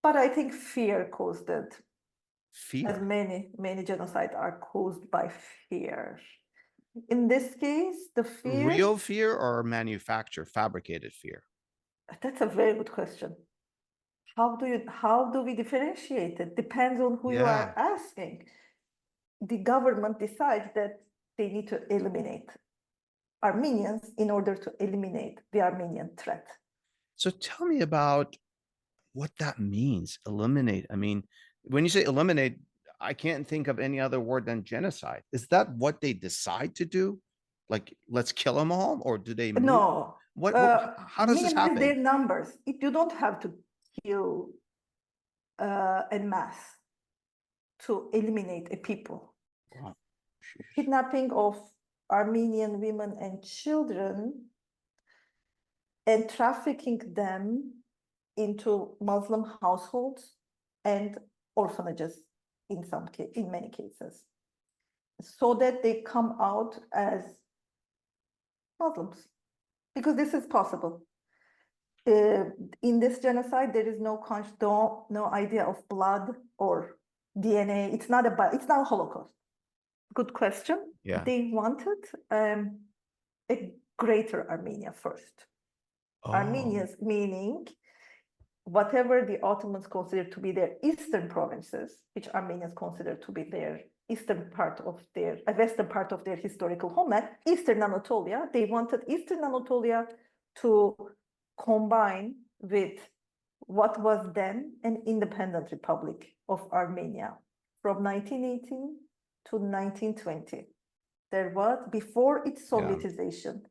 But I think fear caused it. As Fear. many genocides are caused by fear. In this case, the fear. Real fear or manufactured, fabricated fear? That's a very good question. How do we differentiate it? Depends on who you are asking. The government decides that they need to eliminate Armenians in order to eliminate the Armenian threat. So tell me about what that means, eliminate. I mean, when you say eliminate, I can't think of any other word than genocide. Is that what they decide to do? Like, let's kill them all, or do they move? No, How does this minimize their happen? numbers. You don't have to kill en masse to eliminate a people. Wow. Kidnapping of Armenian women and children and trafficking them into Muslim households and orphanages in many cases, so that they come out as Muslims, because this is possible. In this genocide, there is no idea of blood or DNA. It's not a Holocaust. Good question. Yeah. They wanted a greater Armenia first. Oh. Armenians meaning whatever the Ottomans considered to be their eastern provinces, which Armenians consider to be their western part of their historical homeland, Eastern Anatolia. They wanted Eastern Anatolia to combine with what was then an independent republic of Armenia from 1918 to 1920. There was, before its Sovietization.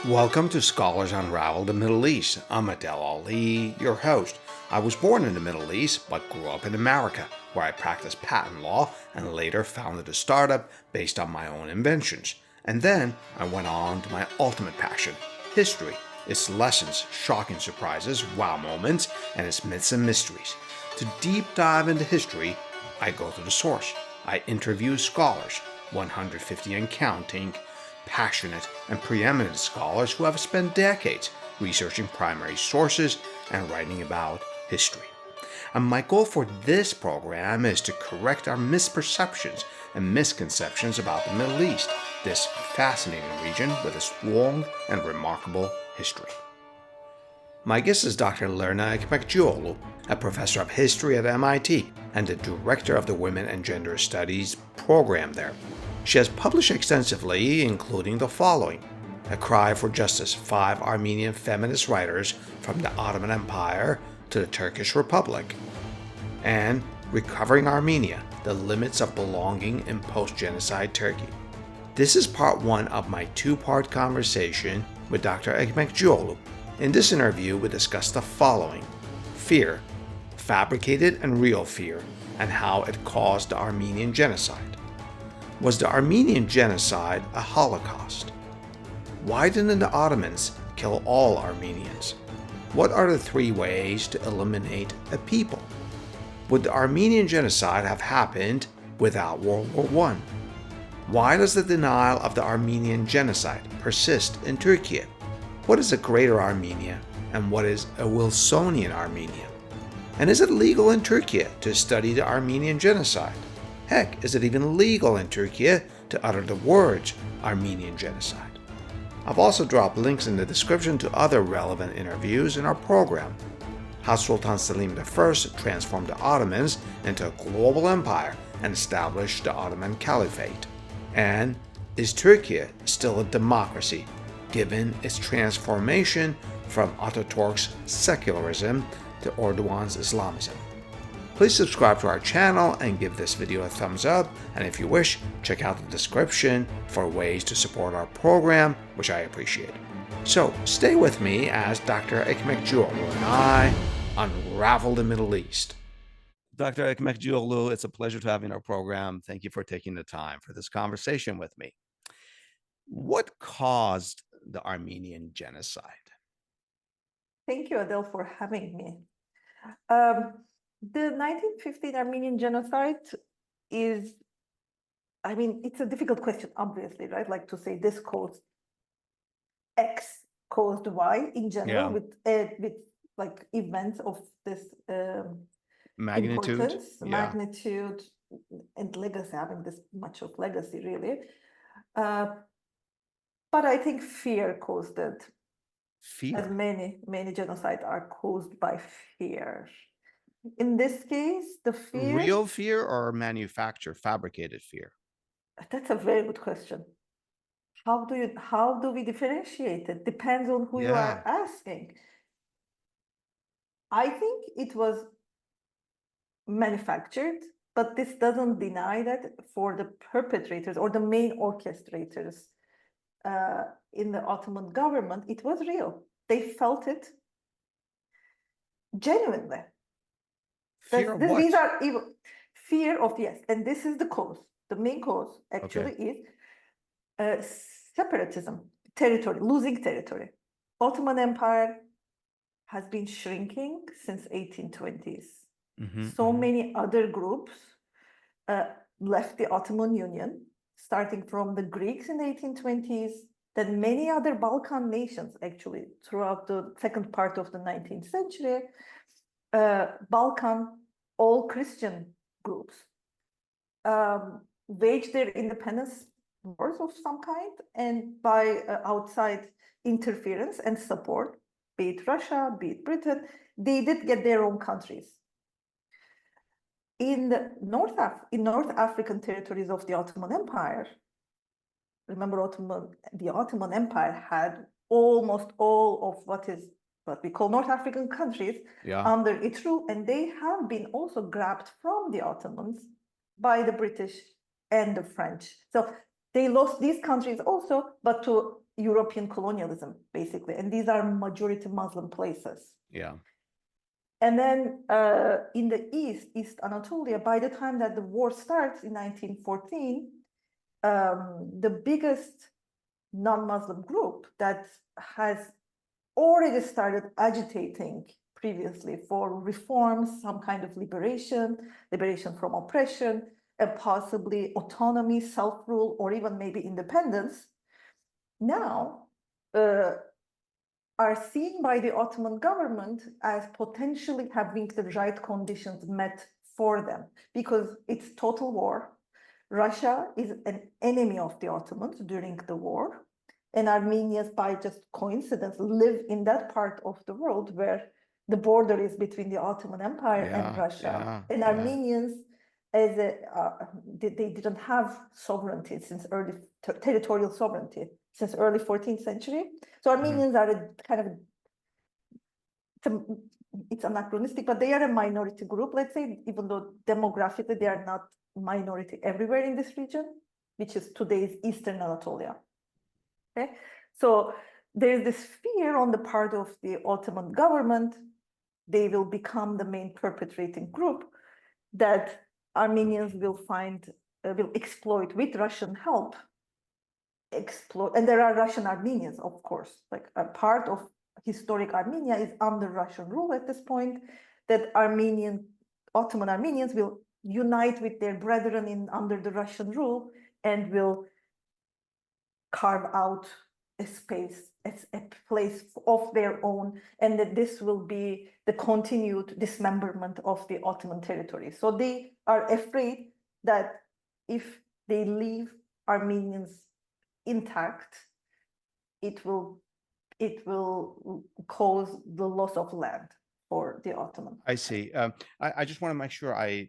Welcome to Scholars Unravel the Middle East. I'm Adel Ali, your host. I was born in the Middle East, but grew up in America, where I practiced patent law and later founded a startup based on my own inventions. And then I went on to my ultimate passion, history, its lessons, shocking surprises, wow moments, and its myths and mysteries. To deep dive into history, I go to the source. I interview scholars, 150 and counting, passionate and preeminent scholars who have spent decades researching primary sources and writing about history. And my goal for this program is to correct our misperceptions and misconceptions about the Middle East, this fascinating region with its long and remarkable history. My guest is Dr. Lerna Ekmekcioglu, a professor of history at MIT and the director of the Women and Gender Studies program there. She has published extensively, including the following: A Cry for Justice, 5 Armenian feminist writers from the Ottoman Empire to the Turkish Republic, and Recovering Armenia, The Limits of Belonging in Post-Genocide Turkey. This is part 1 of my 2-part conversation with Dr. Ekmekcioglu. In this interview, we discuss the following: fear, fabricated and real fear, and how it caused the Armenian Genocide. Was the Armenian Genocide a Holocaust? Why didn't the Ottomans kill all Armenians? What are the 3 ways to eliminate a people? Would the Armenian Genocide have happened without World War I? Why does the denial of the Armenian Genocide persist in Türkiye? What is a Greater Armenia and what is a Wilsonian Armenia? And is it legal in Türkiye to study the Armenian Genocide? Heck, is it even legal in Türkiye to utter the words Armenian Genocide? I've also dropped links in the description to other relevant interviews in our program. How Sultan Selim I transformed the Ottomans into a global empire and established the Ottoman Caliphate. And is Türkiye still a democracy, given its transformation from Ataturk's secularism to Erdogan's Islamism? Please subscribe to our channel and give this video a thumbs up, and if you wish, check out the description for ways to support our program, which I appreciate. So stay with me as Dr. Ekmekcioglu and I unravel the Middle East. Dr. Ekmekcioglu, it's a pleasure to have you in our program. Thank you for taking the time for this conversation with me. What caused the Armenian Genocide? Thank you, Adele, for having me. The 1915 Armenian Genocide is, it's a difficult question, obviously, right? Like to say this caused X caused Y in general, Yeah. with like events of this Magnitude. importance, Yeah. magnitude, and legacy, having this much of legacy, really. But I think fear caused it. Fear. As many genocides are caused by fear. In this case, the fear. Real fear or manufactured, fabricated fear? That's a very good question. How do we differentiate it? Depends on who you are asking. I think it was manufactured, but this doesn't deny that for the perpetrators or the main orchestrators in the Ottoman government, it was real. They felt it genuinely. Fear of what? These are evil. Fear of, yes, and this is the cause. The main cause actually is separatism, territory, losing territory. Ottoman Empire has been shrinking since 1820s. So many other groups left the Ottoman Union, starting from the Greeks in the 1820s, then many other Balkan nations actually throughout the second part of the 19th century, Balkan, all Christian groups waged their independence wars of some kind, and by outside interference and support, be it Russia, be it Britain, they did get their own countries. In the North African territories of the Ottoman Empire, remember the Ottoman Empire had almost all of what we call North African countries under its rule, and they have been also grabbed from the Ottomans by the British and the French. So they lost these countries also, but to European colonialism, basically. And these are majority Muslim places. Yeah. And then in the East Anatolia, by the time that the war starts in 1914, the biggest non-Muslim group that has already started agitating previously for reforms, some kind of liberation from oppression, and possibly autonomy, self-rule, or even maybe independence, now are seen by the Ottoman government as potentially having the right conditions met for them, because it's total war. Russia is an enemy of the Ottomans during the war, and Armenians, by just coincidence, live in that part of the world where the border is between the Ottoman Empire and Russia. And Armenians, as they didn't have sovereignty since territorial sovereignty since early 14th century. So Armenians are a kind of, it's anachronistic, but they are a minority group, let's say, even though demographically they are not minority everywhere in this region, which is today's Eastern Anatolia. Okay, so there's this fear on the part of the Ottoman government they will become the main perpetrating group, that Armenians will exploit with Russian help. And there are Russian Armenians, of course, like a part of historic Armenia is under Russian rule at this point, that Ottoman Armenians will unite with their brethren under the Russian rule and will carve out a space, a place of their own, and that this will be the continued dismemberment of the Ottoman territory. So they are afraid that if they leave Armenians intact, it will cause the loss of land for the Ottoman. I see. I just want to make sure I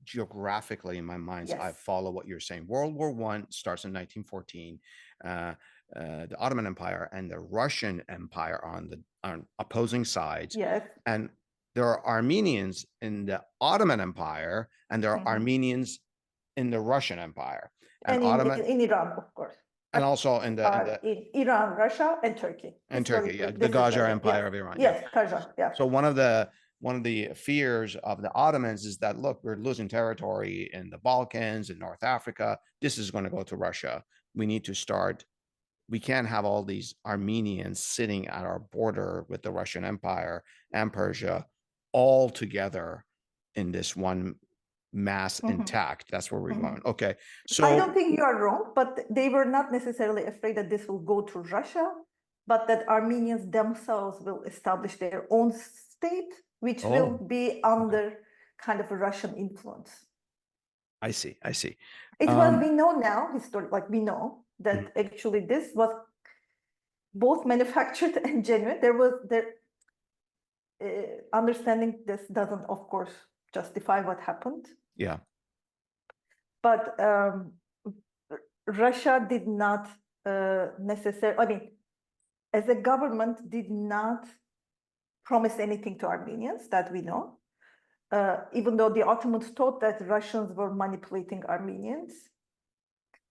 geographically in my mind, I follow what you're saying. World War I starts in 1914. The Ottoman Empire and the Russian Empire on opposing sides. Yes. And there are Armenians in the Ottoman Empire, and there are Armenians in the Russian Empire. And in Iran, of course. And also in Iran, Russia, and Turkey. And Turkey, the Qajar Empire of Iran. Yes, Qajar, yeah. So one of the fears of the Ottomans is that, look, we're losing territory in the Balkans and North Africa. This is going to go to Russia. We can't have all these Armenians sitting at our border with the Russian Empire and Persia all together in this one mass Mhm. intact. That's where we Mhm. learn. Okay. I So, don't think you are wrong, but they were not necessarily afraid that this will go to Russia, but that Armenians themselves will establish their own state, which will be under kind of a Russian influence. I see. I see. It was, we know now, like we know that Mhm. actually this was both manufactured and genuine. There was understanding this doesn't, of course, justify what happened, Yeah. but Russia did not necessarily, I mean, as a government, did not promise anything to Armenians that we know. Even though the Ottomans thought that Russians were manipulating Armenians,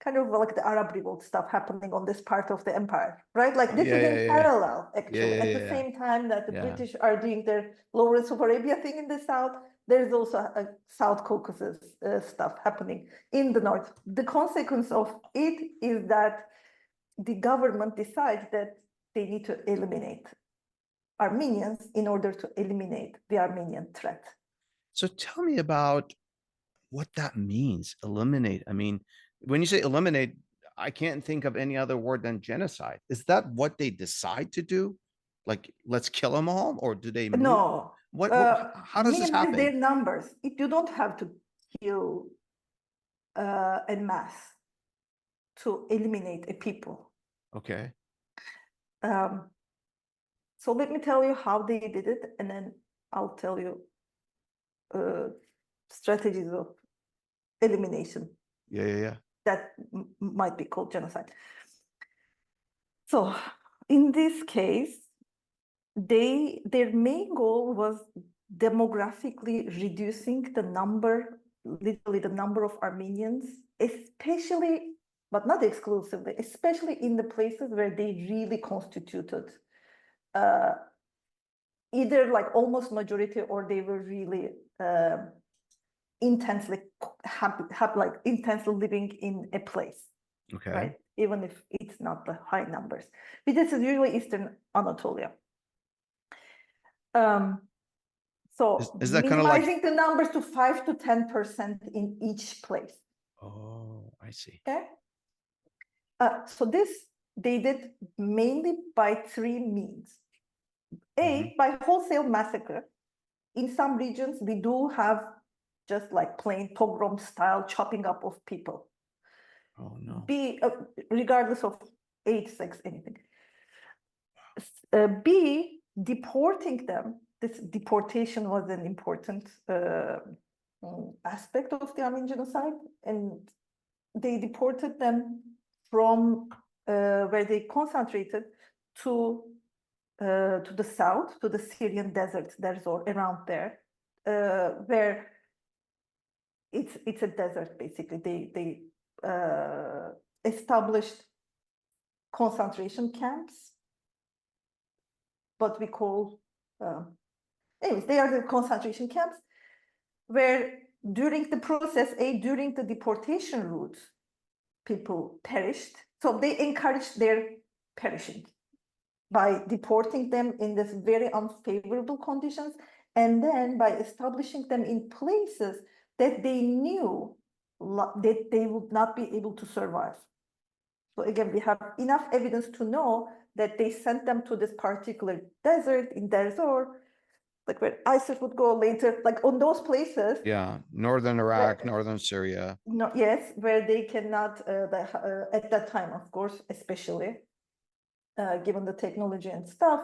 kind of like the Arab Revolt stuff happening on this part of the empire, right? Like this is in parallel, actually. At the same time that the British are doing their Lawrence of Arabia thing in the south, there's also a South Caucasus stuff happening in the north. The consequence of it is that the government decides that they need to eliminate Armenians in order to eliminate the Armenian threat. So tell me about what that means. Eliminate. I mean, when you say eliminate, I can't think of any other word than genocide. Is that what they decide to do? Like, let's kill them all, or do they move? No, How does this minimize their happen? numbers. You don't have to kill en masse to eliminate a people. Okay. So let me tell you how they did it, and then I'll tell you strategies of elimination Yeah. that might be called genocide. So in this case, their main goal was demographically reducing the number, literally the number of Armenians, especially, but not exclusively, especially in the places where they really constituted either like almost majority, or they were really intensely like intensely living in a place. Okay. Right? Even if it's not the high numbers. But this is usually Eastern Anatolia. So Is that kind of like, minimizing the numbers to 5 to 10% in each place. oh, I see. Okay. So this they did mainly by 3 means. By wholesale massacre. In some regions, we do have just like plain pogrom style chopping up of people. Oh no. Regardless of age, sex, anything. B, deporting them. This deportation was an important aspect of the Armenian genocide, and they deported them from where they concentrated to the south, to the Syrian desert. There's all around there, where it's a desert basically. They established concentration camps, what we call, anyways, they are the concentration camps where during the process, during the deportation route, people perished. So they encouraged their perishing by deporting them in this very unfavorable conditions, and then by establishing them in places that they knew that they would not be able to survive. So again, we have enough evidence to know that they sent them to this particular desert in Deir Zor, like where ISIS would go later, like on those places. Yeah, northern Iraq, northern Syria. No, yes, where they cannot, at that time, of course, especially given the technology and stuff,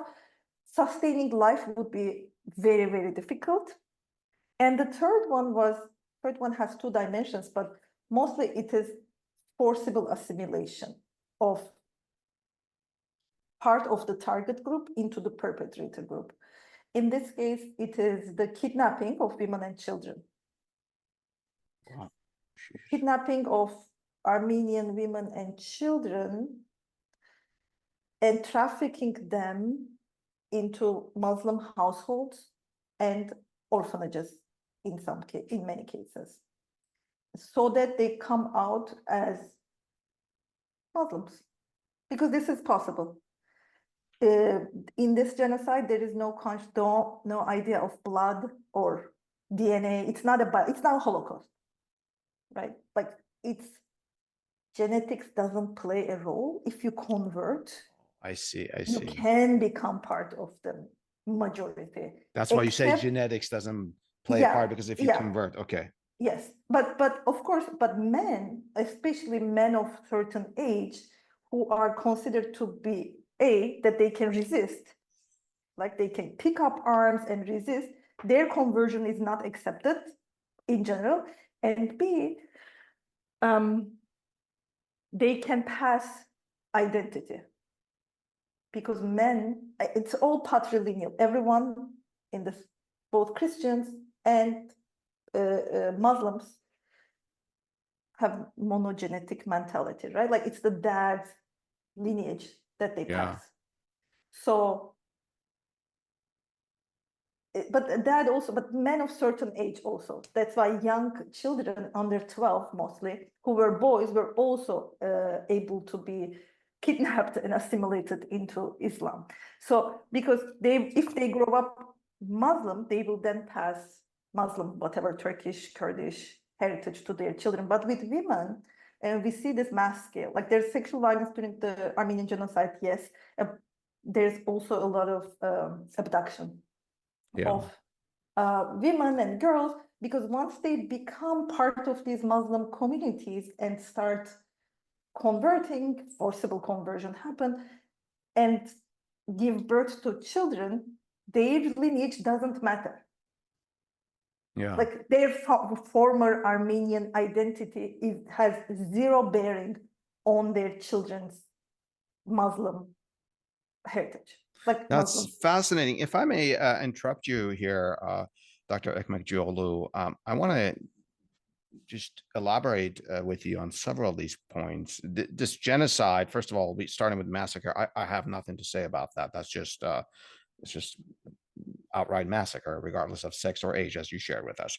sustaining life would be very, very difficult. And the third one has 2 dimensions, but mostly it is forcible assimilation of part of the target group into the perpetrator group. In this case, it is the kidnapping of women and children. Wow. Kidnapping of Armenian women and children and trafficking them into Muslim households and orphanages in many cases, so that they come out as Muslims, because this is possible. In this genocide, there is no idea of blood or DNA. It's not a Holocaust, right? Like genetics doesn't play a role. If you convert, I see. you can become part of the majority. That's why you say genetics doesn't play a part, because if you convert, okay. Yes, but of course, but men, especially men of certain age, who are considered to be that they can resist, like they can pick up arms and resist, their conversion is not accepted in general, and B, they can pass identity, because men, it's all patrilineal. Everyone in this, both Christians and Muslims, have monogenetic mentality, right? Like it's the dad's lineage that they pass. So, but dad also, but men of certain age also. That's why young children under 12 mostly, who were boys, were also able to be kidnapped and assimilated into Islam. So because if they grow up Muslim, they will then pass Muslim, whatever, Turkish, Kurdish heritage to their children. But with women, we see this mass scale. Like there's sexual violence during the Armenian Genocide, yes. There's also a lot of abduction of women and girls, because once they become part of these Muslim communities and start converting, forcible conversion happen, and give birth to children, their lineage doesn't matter. Like their former Armenian identity has zero bearing on their children's Muslim heritage. Like that's Muslim. fascinating. If I may interrupt you here, Dr. Ekmekcioglu, I want to just elaborate with you on several of these points. This genocide, first of all, starting with massacre, I have nothing to say about that. That's just it's just outright massacre, regardless of sex or age, as you shared with us.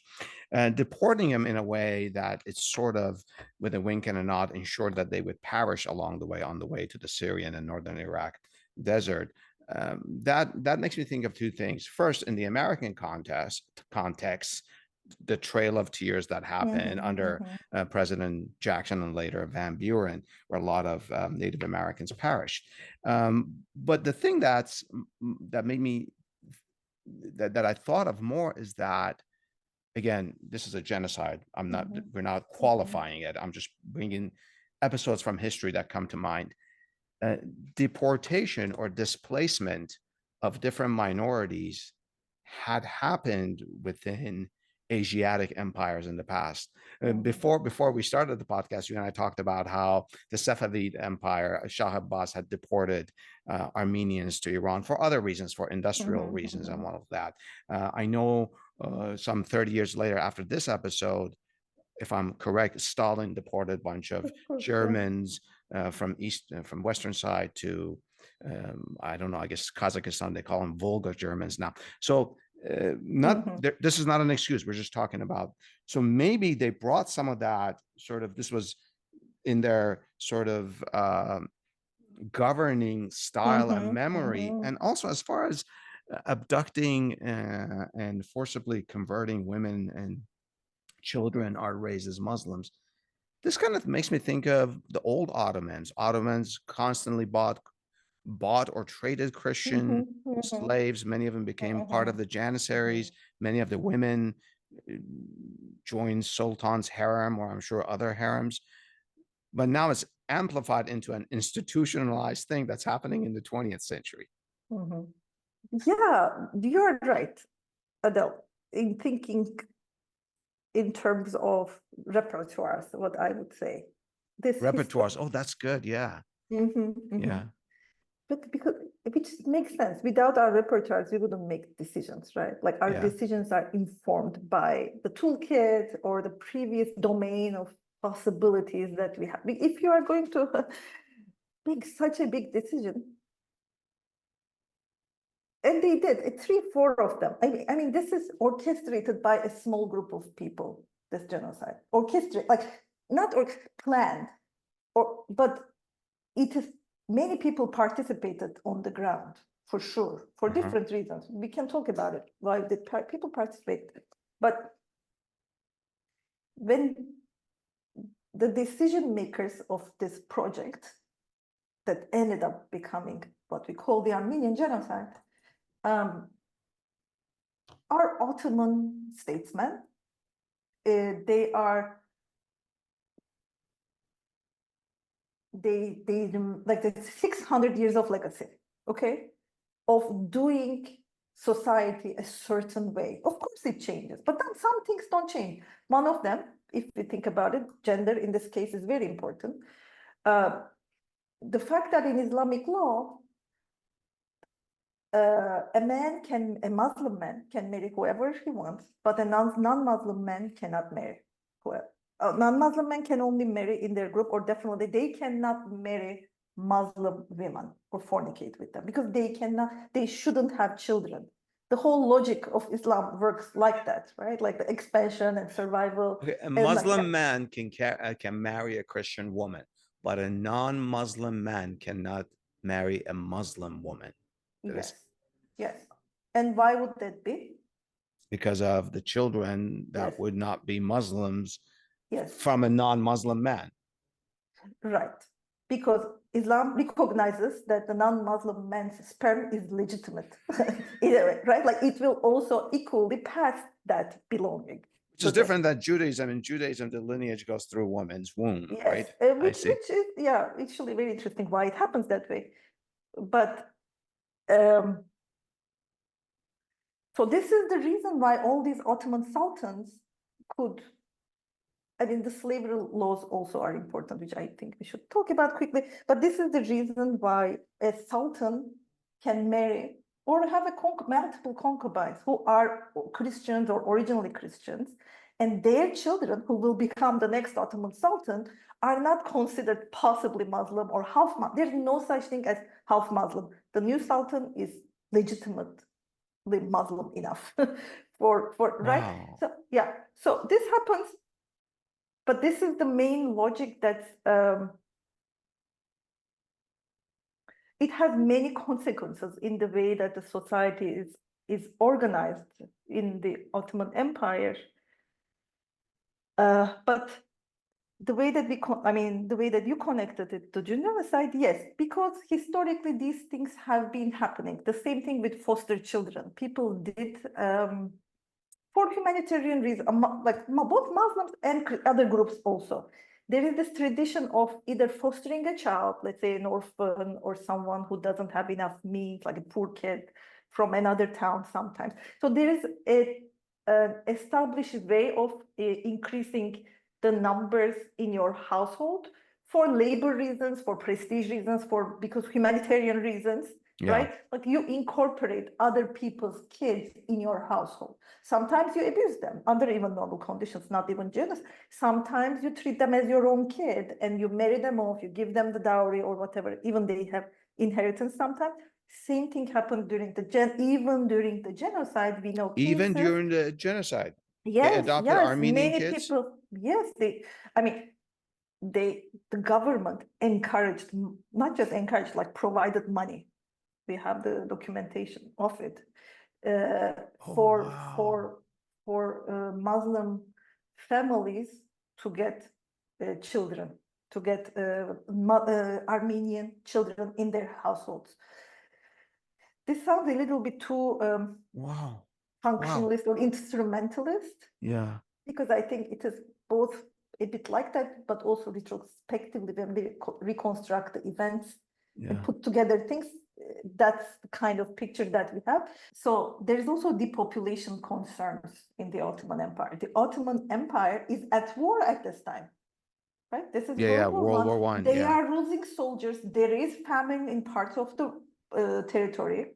And deporting them in a way that it's sort of, with a wink and a nod, ensured that they would perish along the way, on the way to the Syrian and northern Iraq desert. That makes me think of two things. First, in the American context, the Trail of Tears that happened under President Jackson and later Van Buren, where a lot of Native Americans perished. But the thing that made me that I thought of more is that, again, this is a genocide. We're not qualifying it. I'm just bringing episodes from history that come to mind. Deportation or displacement of different minorities had happened within Asiatic empires in the past. Before we started the podcast, you and I talked about how the Safavid Empire, Shah Abbas, had deported Armenians to Iran for other reasons, for industrial reasons and all of that. I know some 30 years later, after this episode, if I'm correct, Stalin deported a bunch of Germans from Western side to, I don't know, I guess Kazakhstan, they call them Volga Germans now. So this is not an excuse. We're just talking about, so maybe they brought some of that sort of, this was in their sort of governing style and memory. And also, as far as abducting and forcibly converting women and children are raised as Muslims, this kind of makes me think of the old Ottomans. Ottomans constantly bought or traded Christian slaves. Many of them became part of the Janissaries. Many of the women joined Sultan's harem, or I'm sure other harems. But now it's amplified into an institutionalized thing that's happening in the 20th century. Yeah, you're right, Adele, in thinking in terms of repertoires, what I would say. Repertoires, oh, that's good, yeah. Yeah. But because, which makes sense. Without our repertoires, we wouldn't make decisions, right? Like our decisions are informed by the toolkit or the previous domain of possibilities that we have. If you are going to make such a big decision, and they did, 3-4 of them. I mean, this is orchestrated by a small group of people, this genocide. Orchestrated, like not planned, but it is, many people participated on the ground, for sure, for different reasons. We can talk about it. Why did people participate? But when the decision makers of this project that ended up becoming what we call the Armenian Genocide are Ottoman statesmen. They like the 600 years of legacy, okay, of doing society a certain way. Of course it changes, but then some things don't change. One of them, if we think about it, gender in this case is very important. The fact that in Islamic law, a Muslim man can marry whoever he wants, but a non-Muslim man cannot marry whoever. Non-Muslim men can only marry in their group, or definitely they cannot marry Muslim women or fornicate with them because they shouldn't have children. The whole logic of Islam works like that, right? Like the expansion and survival. Okay, a Muslim man can marry a Christian woman, but a non-Muslim man cannot marry a Muslim woman. Yes, yes. And why would that be? Because of the children that Yes. would not be Muslims Yes. from a non-Muslim man. Right. Because Islam recognizes that the non-Muslim man's sperm is legitimate, either way, right? Like it will also equally pass that belonging. Which is different than Judaism. In Judaism, the lineage goes through a woman's womb, yes, right? which is, yeah, actually very interesting why it happens that way. But so this is the reason why all these Ottoman sultans could, I mean, the slavery laws also are important, which I think we should talk about quickly. But this is the reason why a sultan can marry or have multiple concubines who are Christians or originally Christians, and their children, who will become the next Ottoman sultan, are not considered possibly Muslim or half Muslim. There's no such thing as half Muslim. The new sultan is legitimately Muslim enough for right. Wow. So yeah, so this happens. But this is the main logic that it has many consequences in the way that the society is organized in the Ottoman Empire. But the way that the way that you connected it to genocide, yes, because historically these things have been happening. The same thing with foster children. People did for humanitarian reasons, like both Muslims and other groups also. There is this tradition of either fostering a child, let's say an orphan or someone who doesn't have enough means, like a poor kid from another town sometimes. So there is an established way of increasing the numbers in your household for labor reasons, for prestige reasons, because humanitarian reasons. Yeah. Right? Like you incorporate other people's kids in your household. Sometimes you abuse them under even normal conditions, not even genocide. Sometimes you treat them as your own kid and you marry them off, you give them the dowry or whatever, even they have inheritance sometimes. Same thing happened during the genocide. We know cases. Even during the genocide. Yes, they adopted Armenian many kids? people, yes, the government encouraged, not just encouraged, like provided money. We have the documentation of it for Muslim families to get children, to get Armenian children in their households. This sounds a little bit too functionalist or instrumentalist. Yeah. Because I think it is both a bit like that, but also retrospectively when we reconstruct the events and put together things, that's the kind of picture that we have. So there's also depopulation concerns in the Ottoman Empire. The Ottoman Empire is at war at this time, right? This is World War I. They are losing soldiers. There is famine in parts of the territory.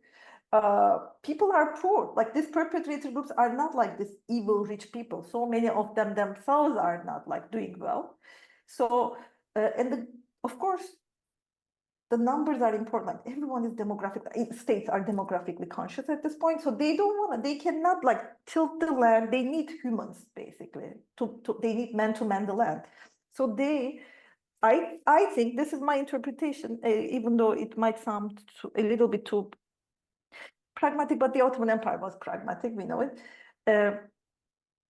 People are poor. Like these perpetrator groups are not like this evil rich people. So many of them themselves are not like doing well. So of course, the numbers are important. Like everyone is states are demographically conscious at this point. So they cannot like tilt the land. They need humans basically they need men to man the land. So I think this is my interpretation, even though it might sound a little bit too pragmatic, but the Ottoman Empire was pragmatic, we know it.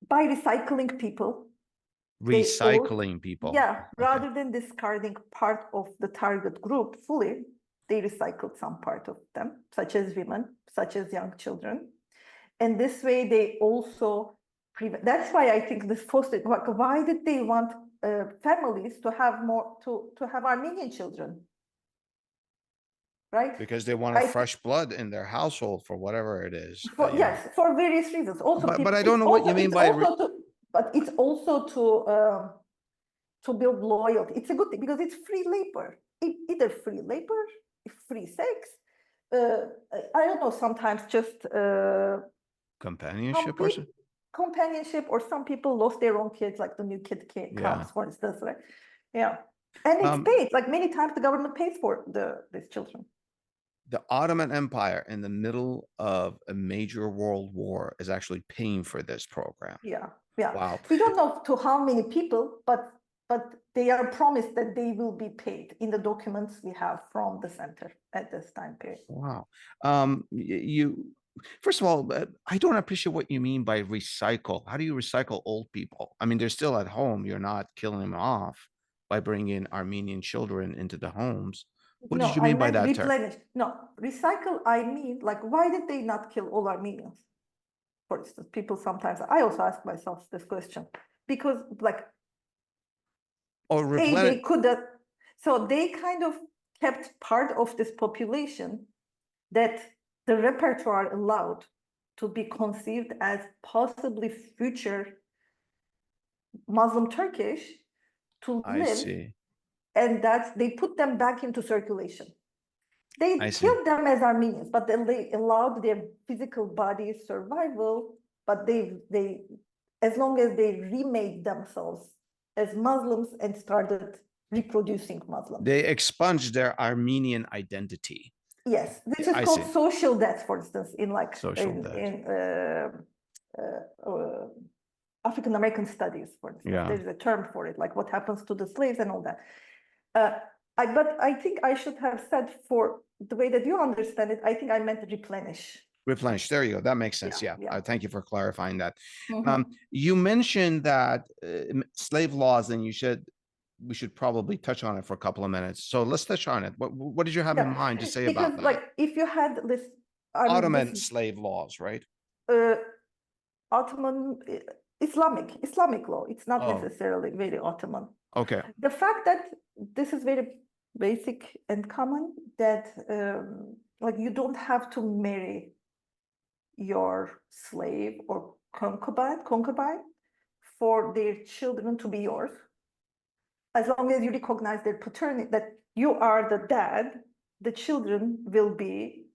by recycling people. Recycling people. Yeah, Okay. rather than discarding part of the target group fully, they recycled some part of them, such as women, such as young children. And this way they also prevent, that's why I think this fostered, why did they want families to have more, to have Armenian children? Right? Because they want a fresh blood in their household for whatever it is. Yes, for various reasons. Also, but I don't know what you mean by but it's also to build loyalty. It's a good thing because it's free labor, either free labor, free sex. I don't know. Sometimes just companionship or some people lost their own kids, like the new kid camps, for instance. Right? Yeah, and it's paid. Like many times, the government pays for these children. The Ottoman Empire in the middle of a major world war is actually paying for this program. Yeah, yeah. Wow. We don't know to how many people, but they are promised that they will be paid in the documents we have from the center at this time period. Wow. First of all, I don't appreciate what you mean by recycle. How do you recycle old people? I mean, they're still at home. You're not killing them off by bringing Armenian children into the homes. What did you mean by that replenish. Term? No, recycle, I mean, like, why did they not kill all Armenians? For instance, people sometimes, I also ask myself this question, because like, they could have, so they kind of kept part of this population that the repertoire allowed to be conceived as possibly future Muslim Turkish to live. See. And they put them back into circulation. They killed them as Armenians, but then they allowed their physical body survival, but they as long as they remade themselves as Muslims and started reproducing Muslims. They expunged their Armenian identity. Yes, which is called social death, for instance, in like African American studies, for instance. Yeah. There's a term for it, like what happens to the slaves and all that. But I think I should have said, for the way that you understand it, I think I meant replenish. Replenish. There you go. That makes sense. Yeah. Thank you for clarifying that. You mentioned that slave laws, and we should probably touch on it for a couple of minutes. So let's touch on it. What did you have in mind to say about that? Like, if you had this Ottoman slave laws, right? Ottoman Islamic law. It's not necessarily very Ottoman. Okay. The fact that this is very basic and common, that like you don't have to marry your slave or concubine for their children to be yours, as long as you recognize their paternity, that you are the dad, the children will be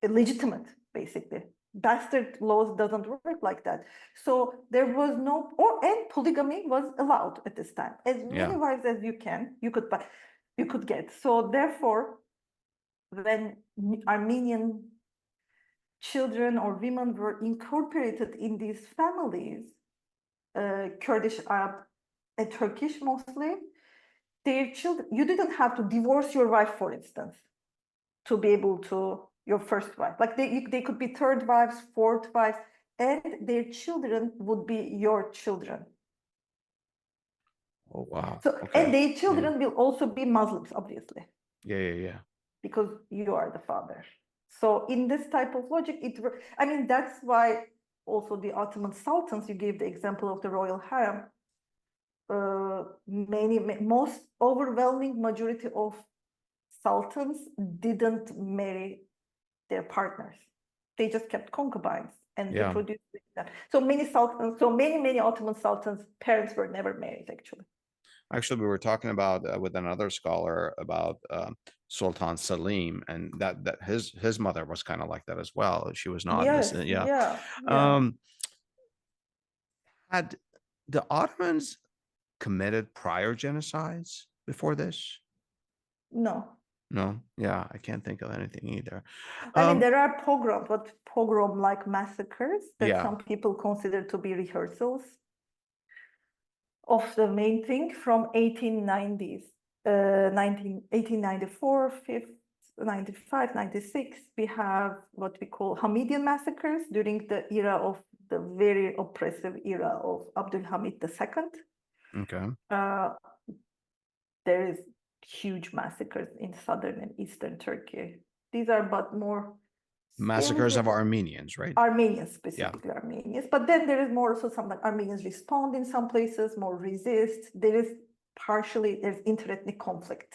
illegitimate, basically. Bastard laws doesn't work like that. So there was and polygamy was allowed at this time. As many wives as you could get. So therefore, when Armenian children or women were incorporated in these families, Kurdish, Arab, and Turkish mostly, their children, you didn't have to divorce your wife, for instance, to be able to, your first wife. Like they could be third wives, fourth wives, and their children would be your children. Oh, wow. So, and their children will also be Muslims, obviously. Yeah. Because you are the father. So in this type of logic, I mean, that's why also the Ottoman sultans, you gave the example of the royal harem, most overwhelming majority of sultans didn't marry their partners. They just kept concubines and reproduced them. So many sultans, many Ottoman sultans' parents were never married, actually. Actually, we were talking about with another scholar about Sultan Selim, and that his mother was kind of like that as well. She was not. Had the Ottomans committed prior genocides before this? No. Yeah, I can't think of anything either. I mean, there are pogroms, but pogrom-like massacres that some people consider to be rehearsals of the main thing from 1890s, 1894, 95, 96. We have what we call Hamidian massacres during the era of the very oppressive era of Abdülhamid II. Okay. There is huge massacres in southern and eastern Turkey. These are but more Massacres of Armenians, right? Armenians, specifically Armenians. But then there is more also some like Armenians respond in some places, more resist. There is there's interethnic conflict,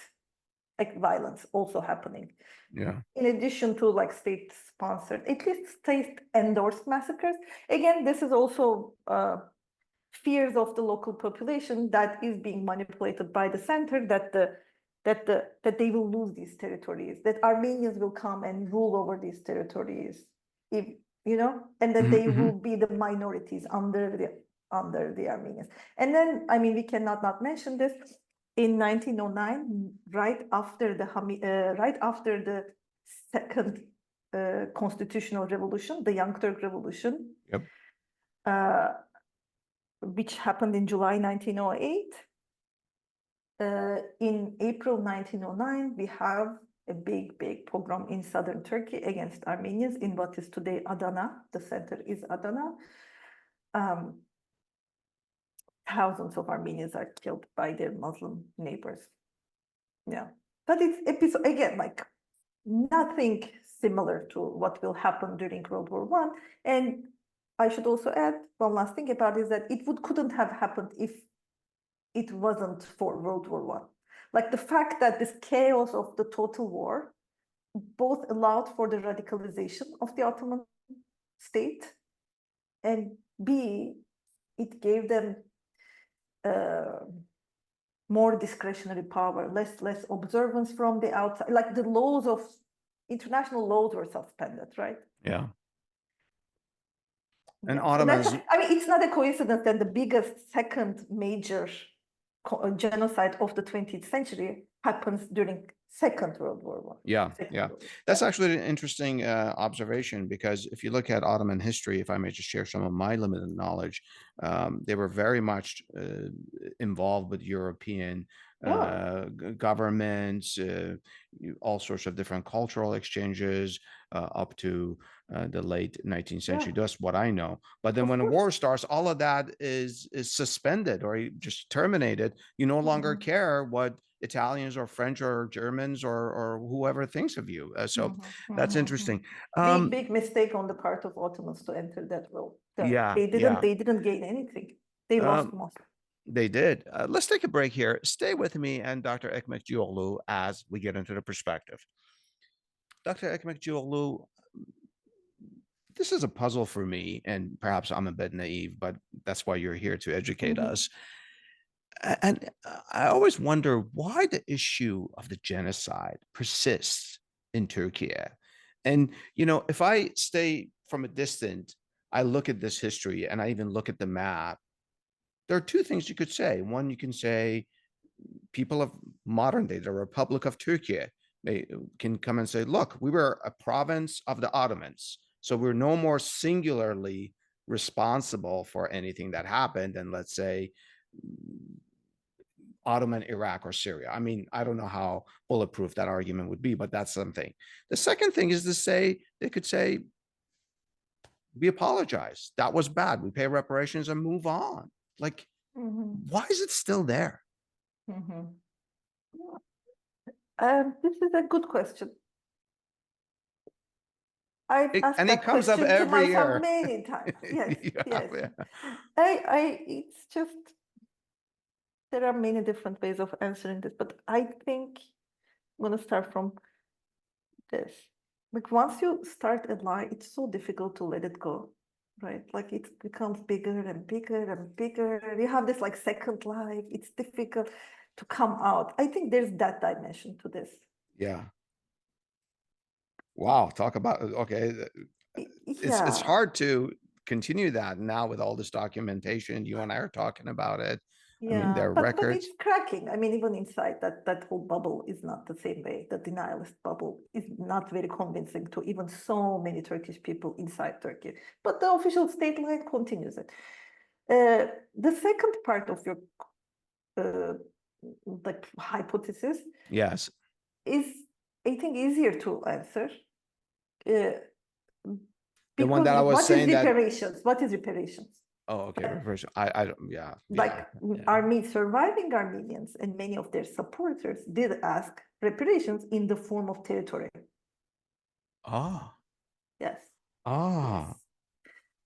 like violence also happening. Yeah. In addition to like state-sponsored, at least state-endorsed massacres. Again, this is also fears of the local population that is being manipulated by the center, that they will lose these territories, that Armenians will come and rule over these territories, if and that they will be the minorities under the Armenians. And then, I mean, we cannot not mention this. In 1909, right after the second constitutional revolution, the Young Turk Revolution, which happened in July 1908. In April 1909, we have a big pogrom in southern Turkey against Armenians in what is today Adana. The center is Adana. Thousands of Armenians are killed by their Muslim neighbors. Yeah, but it's again like nothing similar to what will happen during World War I. And I should also add one last thing about it, is that it couldn't have happened if it wasn't for World War I. Like the fact that this chaos of the total war both allowed for the radicalization of the Ottoman state, and B, it gave them more discretionary power, less observance from the outside. Like the laws of international laws were suspended, right? Yeah. And Yeah. Ottomans. So I mean, it's not a coincidence that the biggest second major genocide of the 20th century happens during Second World War I. Yeah. That's actually an interesting observation, because if you look at Ottoman history, if I may just share some of my limited knowledge, they were very much involved with European governments, all sorts of different cultural exchanges up to the late 19th century. That's what I know. But then when a war starts, all of that is suspended or just terminated. You no longer care what Italians or French or Germans or whoever thinks of you. So that's interesting. Big mistake on the part of Ottomans to enter that role. They didn't gain anything. They lost most. They did. Let's take a break here. Stay with me and Dr. Ekmekcioglu as we get into the perspective. Dr. Ekmekcioglu, this is a puzzle for me, and perhaps I'm a bit naive, but that's why you're here, to educate us. And I always wonder why the issue of the genocide persists in Türkiye. And, if I stay from a distance, I look at this history and I even look at the map. There are two things you could say. One, you can say people of modern day, the Republic of Türkiye, can come and say, look, we were a province of the Ottomans. So we're no more singularly responsible for anything that happened than, let's say, Ottoman Iraq or Syria. I mean, I don't know how bulletproof that argument would be, but that's something. The second thing is to say, they could say, we apologize. That was bad. We pay reparations and move on. Like, why is it still there? This is a good question. I've asked and that it comes question up to every myself year. many times. Yes, yes. Yeah. It's just, there are many different ways of answering this, but I think I'm going to start from this. Like once you start a lie, it's so difficult to let it go, right? Like it becomes bigger and bigger and bigger. You have this like second life. It's difficult to come out. I think there's that dimension to this. Yeah. Wow. Talk about, okay. It's hard to continue that now with all this documentation. You and I are talking about it. Yeah, I mean, there are but records. it's cracking. I mean, even inside that whole bubble is not the same way. The denialist bubble is not very convincing to even so many Turkish people inside Turkey. But the official state line continues it. The second part of your like hypothesis, yes, is I think easier to answer The one Because that I was what is saying that. reparations? What is reparations? Oh, okay. Reversion. I don't. Yeah. Like Yeah. surviving Armenians and many of their supporters did ask reparations in the form of territory. Ah. Yes. Ah. Yes.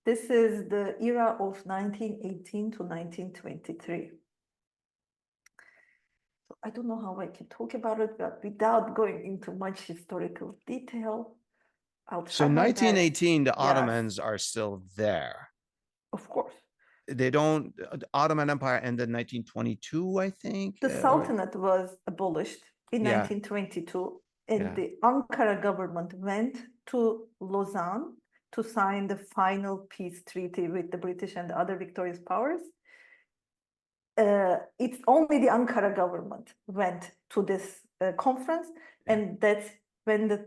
This is the era of 1918 to 1923. So I don't know how I can talk about it, but without going into much historical detail, I'll So try my best. 1918, the Yes, Ottomans are still there. of course. They don't. The Ottoman Empire ended in 1922, I think. The Sultanate was abolished in Yeah. 1922, and Yeah. the Ankara government went to Lausanne to sign the final peace treaty with the British and the other victorious powers. It's only the Ankara government went to this conference, and that's when the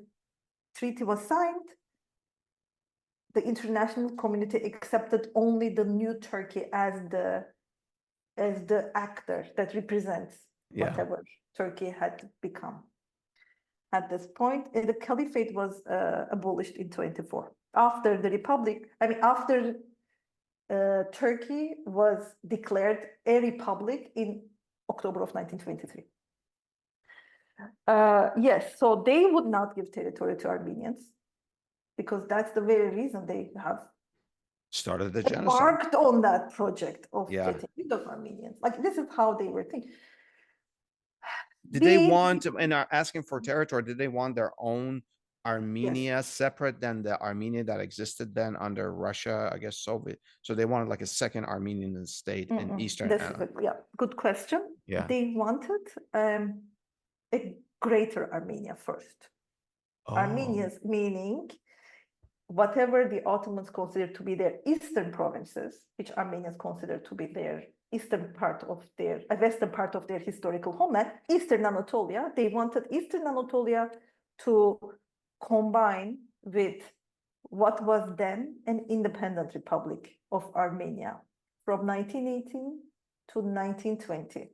treaty was signed. The international community accepted only the new Turkey as the actor that represents whatever Turkey had become. At this point, the caliphate was abolished in 24. After the republic, after Turkey was declared a republic in October of 1923. Yes, so they would not give territory to Armenians because that's the very reason they have started the genocide. embarked on that project of getting rid of Armenians. Like, this is how they were thinking. Did they want, and are asking for territory, did they want their own Armenia separate than the Armenia that existed then under Russia, I guess Soviet? So they wanted like a second Armenian state in Eastern. This is good question. Yeah. They wanted a greater Armenia first. Armenians meaning whatever the Ottomans considered to be their eastern provinces, which Armenians considered to be their eastern part of their, western part of their historical homeland, Eastern Anatolia. They wanted Eastern Anatolia to combine with what was then an independent republic of Armenia from 1918 to 1920.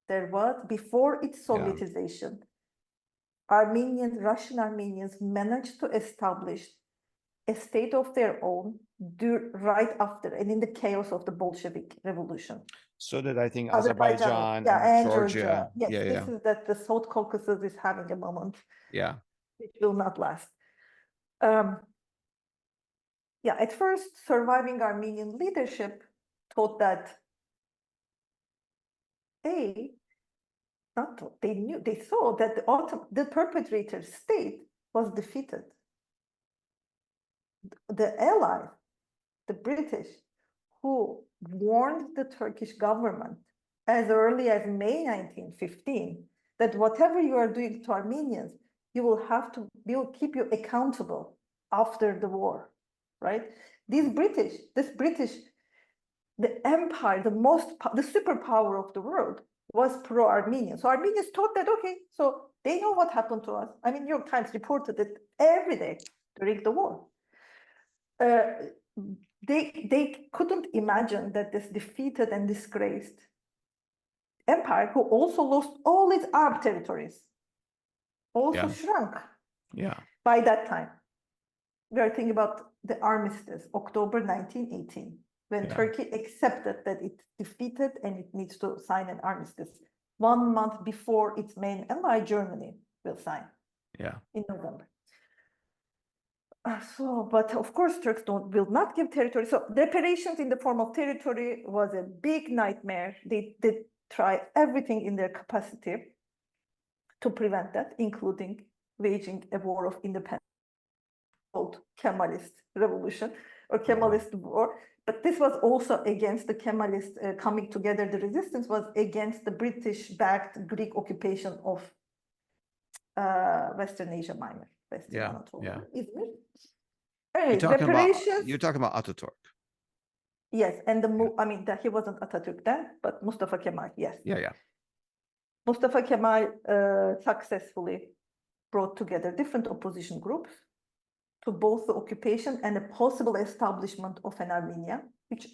There was, before its Sovietization, Russian Armenians managed to establish a state of their own right after and in the chaos of the Bolshevik Revolution. So did I think Azerbaijan and Georgia. Yes, this is that the South Caucasus is having a moment. Yeah. It will not last. At first, surviving Armenian leadership thought that they saw that the perpetrator state was defeated. The ally, the British, who warned the Turkish government as early as May 1915 that whatever you are doing to Armenians, we will keep you accountable after the war, right? The empire, the superpower of the world was pro-Armenian. So Armenians thought that, okay, so they know what happened to us. New York Times reported it every day during the war. They couldn't imagine that this defeated and disgraced empire, who also lost all its Arab territories, also shrunk by that time. We are thinking about the armistice, October 1918, when Turkey accepted that it defeated and it needs to sign an armistice 1 month before its main ally, Germany, will sign in November. But of course, Turks will not give territory. So reparations in the form of territory was a big nightmare. They did try everything in their capacity to prevent that, including waging a war of independence called Kemalist revolution or Kemalist war. But this was also against the Kemalist coming together. The resistance was against the British-backed Greek occupation of Western Asia Minor, Western Anatolia, Izmir. You're talking about Ataturk. Yes, and that he wasn't Atatürk then, but Mustafa Kemal, yes. Mustafa Kemal successfully brought together different opposition groups to both the occupation and the possible establishment of an Armenia, which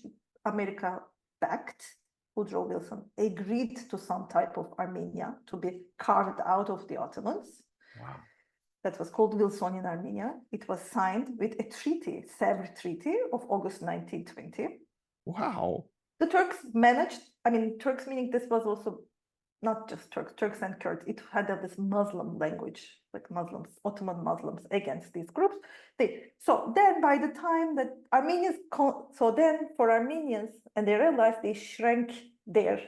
America backed. Woodrow Wilson agreed to some type of Armenia to be carved out of the Ottomans. Wow. that was called Wilsonian Armenia. It was signed with a treaty, Sevr Treaty of August 1920. Wow. The Turks managed, I mean, Turks meaning this was also not just Turks, Turks and Kurds. It had this Muslim language, like Muslims, Ottoman Muslims against these groups. So then by the time that Armenians, so then for Armenians and their allies, they shrank their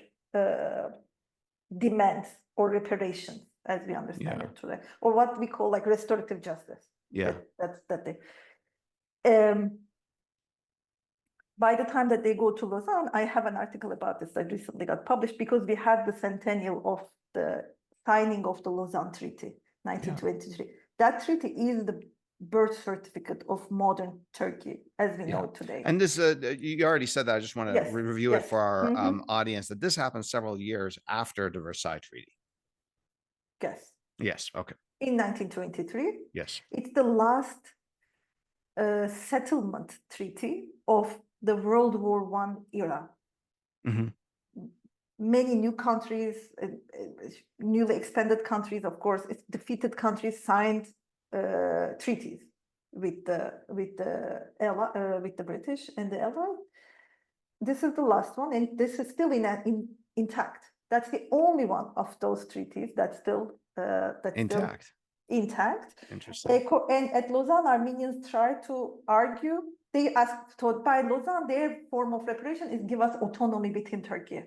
demands or reparations, as we understand it today, or what we call like restorative justice. Yeah. That they. By the time that they go to Lausanne, I have an article about this that recently got published because we had the centennial of the signing of the Lausanne Treaty, 1923. Yeah. That treaty is the birth certificate of modern Turkey as we know it today. And this, you already said that. I just want to review it for our audience, that this happened several years after the Versailles Treaty. Yes. Yes. Okay. In 1923. Yes. It's the last settlement treaty of the World War I era. Mm-hmm. Many new countries, newly expanded countries, of course, defeated countries signed treaties with the British and the Allies. This is the last one, and this is still intact. That's the only one of those treaties that's still intact. Interesting. And at Lausanne, Armenians tried to argue. They asked, by Lausanne, their form of reparation is give us autonomy within Turkey.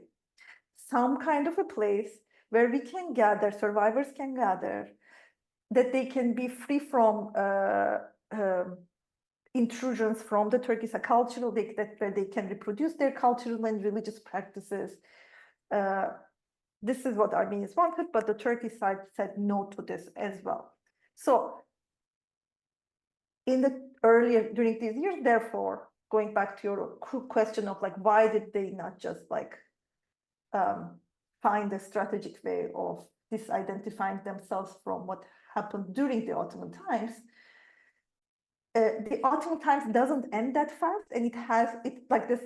Some kind of a place where we can gather, survivors can gather, that they can be free from intrusions from the Turkish cultural, where they can reproduce their cultural and religious practices. This is what Armenians wanted, but the Turkish side said no to this as well. So during these years, therefore, going back to your question of like, why did they not just like find a strategic way of disidentifying themselves from what happened during the Ottoman times? The Ottoman times doesn't end that fast, and it like this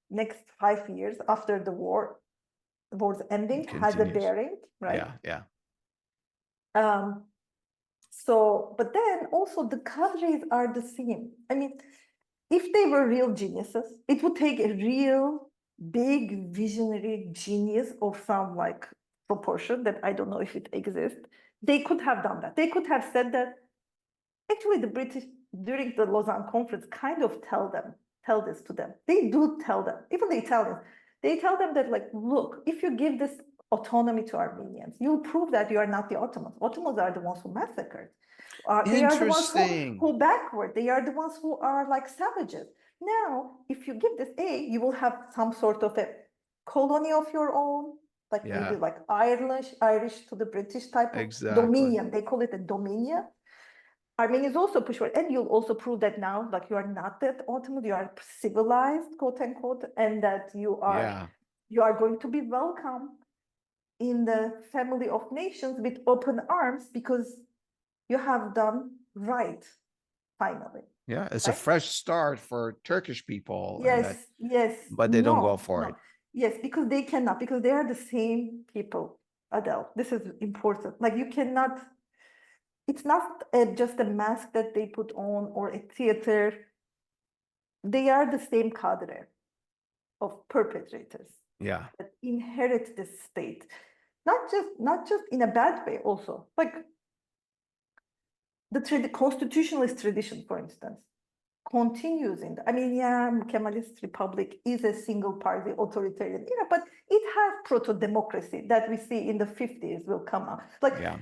next 5 years after the war's ending has a bearing, right? Yeah. So, but then also the cadres are the same. I mean, if they were real geniuses, it would take a real big visionary genius of some like proportion that I don't know if it exists. They could have done that. They could have said that. Actually, the British during the Lausanne conference kind of tell this to them. They do tell them, even the Italians, they tell them that like, look, if you give this autonomy to Armenians, you'll prove that you are not the Ottomans. Ottomans are the ones who massacred. They are the ones who backward. They are the ones who are like savages. Now, if you give this, you will have some sort of a colony of your own, like maybe like Irish to the British type of dominion. They call it a dominion. Armenians also push for it, and you'll also prove that now, like you are not that Ottoman, you are civilized, quote unquote, and that you are going to be welcome in the family of nations with open arms because you have done right, finally. Yeah, it's a fresh start for Turkish people. Yes. But they don't go for it. Yes, because they cannot, because they are the same people, Adele. This is important. Like you cannot. It's not just a mask that they put on or a theater. They are the same cadre of perpetrators. Yeah. That inherit this state, not just in a bad way. Also, like the constitutionalist tradition, for instance, continues in the Armenian Kemalist Republic is a single party authoritarian era, but it has proto-democracy that we see in the 50s will come out. Like. Yeah.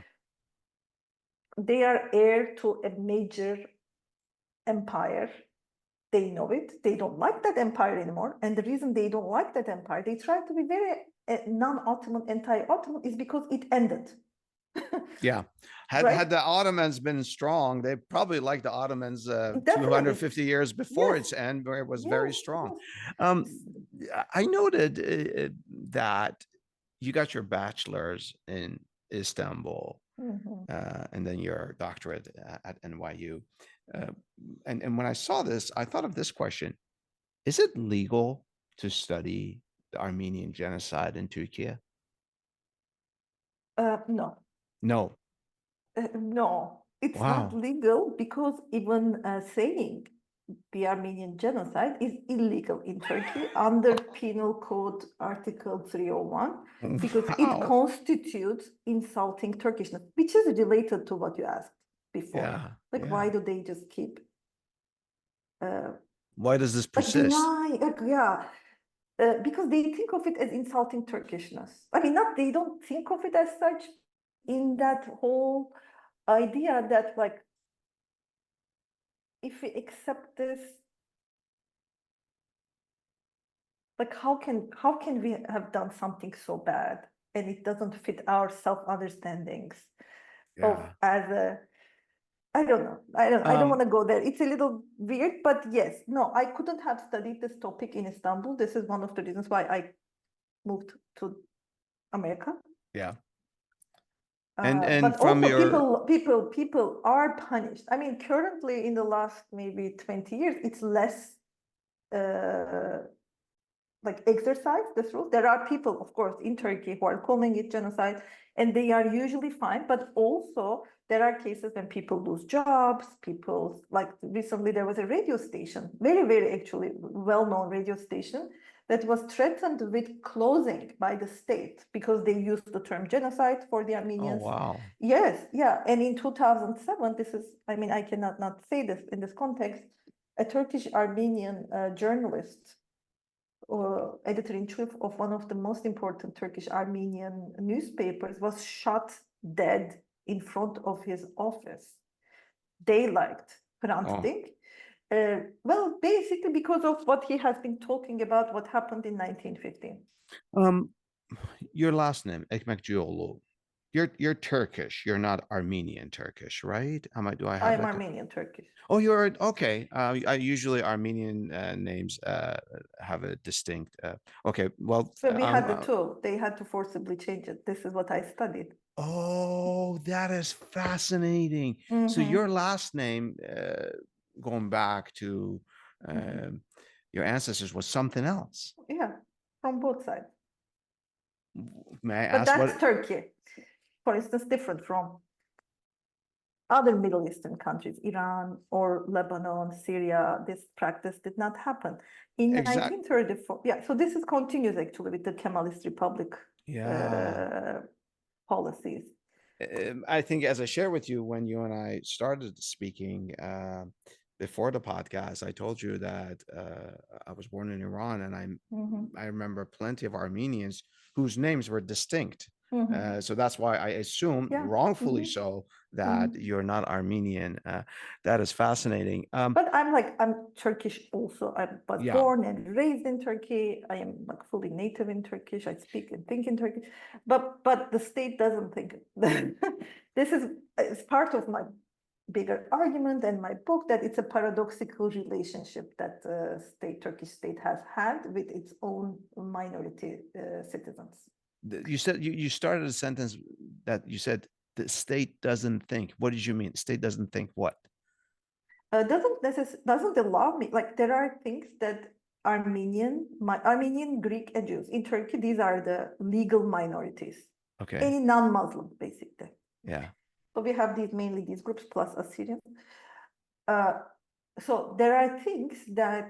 They are heir to a major empire. They know it. They don't like that empire anymore. And the reason they don't like that empire, they try to be very non-Ottoman, anti-Ottoman, is because it ended. Yeah. Had the Ottomans been strong, they probably like the Ottomans 250 years before its end, where it was very strong. I noted that you got your bachelor's in Istanbul. And then your doctorate at NYU. And when I saw this, I thought of this question. Is it legal to study the Armenian genocide in Türkiye? No. No. No. It's not Wow. legal because even saying the Armenian genocide is illegal in Turkey under Penal Code Article 301 because it Wow. constitutes insulting Turkishness, which is related to what you asked before. Yeah. Like, Yeah. why do they just keep Why does this like persist? deny? Because they think of it as insulting Turkishness. I mean, not they don't think of it as such in that whole idea that like if we accept this, like how can we have done something so bad and it doesn't fit our self-understandings of Yeah. as a I don't know. I don't want Um, to go there. It's a little weird, but yes, no, I couldn't have studied this topic in Istanbul. This is one of the reasons why I moved to America. yeah. But And from also your people are punished. I mean, currently in the last maybe 20 years, it's less like exercise this rule. There are people, of course, in Turkey who are calling it genocide, and they are usually fine. But also there are cases when people lose jobs. People like recently there was a radio station, very actually well-known radio station that was threatened with closing by the state because they used the term genocide for the oh Armenians. wow. Yes, yeah. And in 2007, this is, I mean, I cannot not say this in this context, a Turkish Armenian journalist or editor-in-chief of one of the most important Turkish Armenian newspapers was shot dead in front of his office. Daylight Oh. planting. Well, basically because of what he has been talking about, what happened in 1915. Um, your last name, Ekmekcioğlu. You're Turkish. You're not Armenian Turkish, right? Do I I have am that? Armenian Turkish. Oh, you're okay. I usually Armenian names have a distinct. Okay, well, But we had the two. They had to forcibly change it. This is what I studied. oh, that is fascinating. So Mm-hmm. your last name, going back to Mm-hmm. your ancestors, was something else. Yeah, from both sides. May I But ask what? that's Turkey, for instance, different from other Middle Eastern countries, Iran or Lebanon, Syria. This practice did not happen. In Exact. 1934, yeah, so this is continues actually with the Kemalist Republic Yeah. policies. I think, as I shared with you when you and I started speaking before the podcast, I told you that I was born in Iran, and Mhm, I remember plenty of Armenians whose names were distinct. mhm. So that's why I assume, Yeah. wrongfully Mhm, so, that mhm. you're not Armenian. That is fascinating. But I'm Turkish also. I was Yeah. born and raised in Turkey. I am like fully native in Turkish. I speak and think in Turkish. But the state doesn't think. This is it's part of my bigger argument and my book that it's a paradoxical relationship that the Turkish state has had with its own minority citizens. You said you started a sentence that you said the state doesn't think. What did you mean? State doesn't think what? Doesn't allow me, like there are things that Armenian, Greek, and Jews in Turkey, these are the legal minorities. Okay. Any non-Muslim, basically. Yeah. So we have mainly these groups plus Assyrian. Uh, so there are things that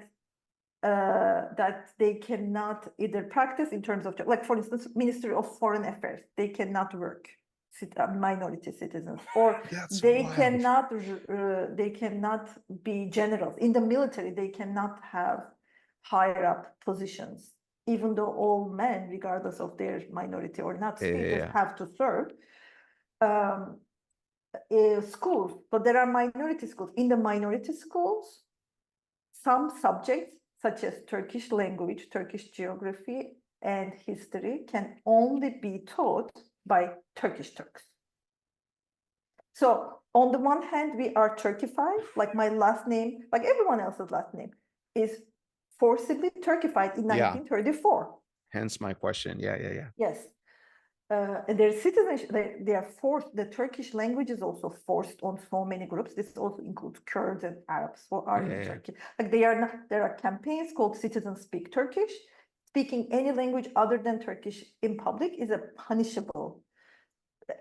they cannot either practice in terms of, like for instance, Ministry of Foreign Affairs, they cannot work minority citizens, or That's they wild. cannot be generals in the military. They cannot have higher up positions, even though all men, regardless of their minority or not Yeah, yeah, status, yeah. have to serve. Um, Schools, but there are minority schools. In the minority schools, some subjects such as Turkish language, Turkish geography, and history can only be taught by Turkish Turks. So on the one hand, we are Turkified, like my last name, like everyone else's last name, is forcibly Turkified in Yeah. 1934. Hence my question. Yeah, yeah, yeah. Yes. Their citizenship, they are forced, the Turkish language is also forced on so many groups. This also includes Kurds and Arabs who are Yeah, in yeah. Turkey. Like there are campaigns called Citizens Speak Turkish. Speaking any language other than Turkish in public is a punishable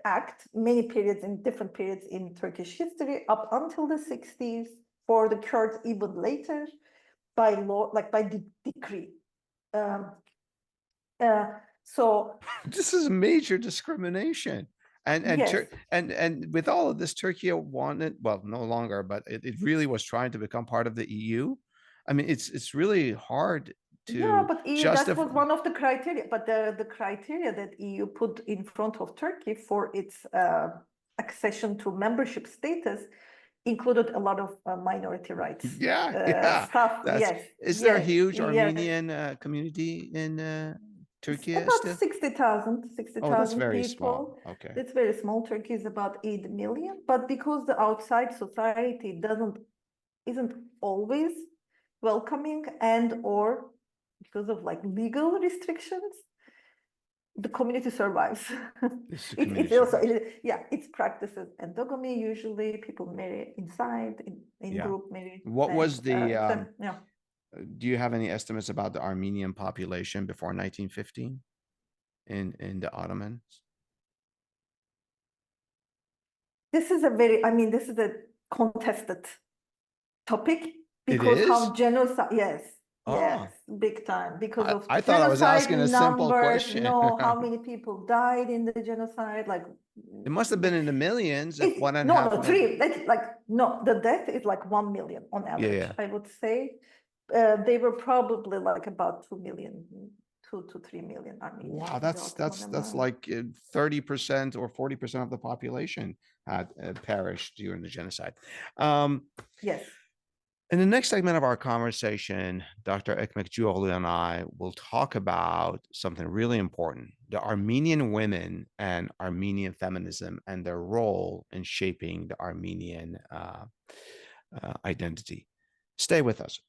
act many periods in different periods in Turkish history up until the 60s, for the Kurds even later, by law, like by decree. So This is major discrimination. yes, And with all of this, Turkey wanted, well, no longer, but it really was trying to become part of the EU. I mean, it's really hard yeah, to but EU, that justify. was one of the criteria. But the criteria that EU put in front of Turkey for its accession to membership status included a lot of minority rights Yeah, yeah. stuff. That's Yes, Is there a yes, huge yes. Turkiye community in Turkey About still? 60,000, Oh, that's 60,000 very small. people. Okay. It's very small. Turkey is about 8 million, but because the outside society isn't always welcoming, and or because of like legal restrictions, the community survives. This is It's community also, service. yeah, it's practices endogamy. Usually people marry inside, in Yeah. group marriage, What and was the yeah. do you have any estimates about the Armenian population before 1915 in the Ottomans? This is this is a contested topic, It because is? how genocide, yes, yes, Oh, big time, because of I thought I was genocide asking a simple numbers, question. know how many people died in the genocide, like It must have been in the millions if it, one and a no, half no, million. three, that's like, no, the death is like 1 million on Yeah, average, yeah. I would say. They were probably like about 2 million, 2 to 3 million Armenians Wow, in the Ottoman that's Empire. like 30% or 40% of the population had perished during the genocide. Yes. In the next segment of our conversation, Dr. Ekmekcioglu and I will talk about something really important: the Armenian women and Armenian feminism and their role in shaping the Armenian identity. Stay with us.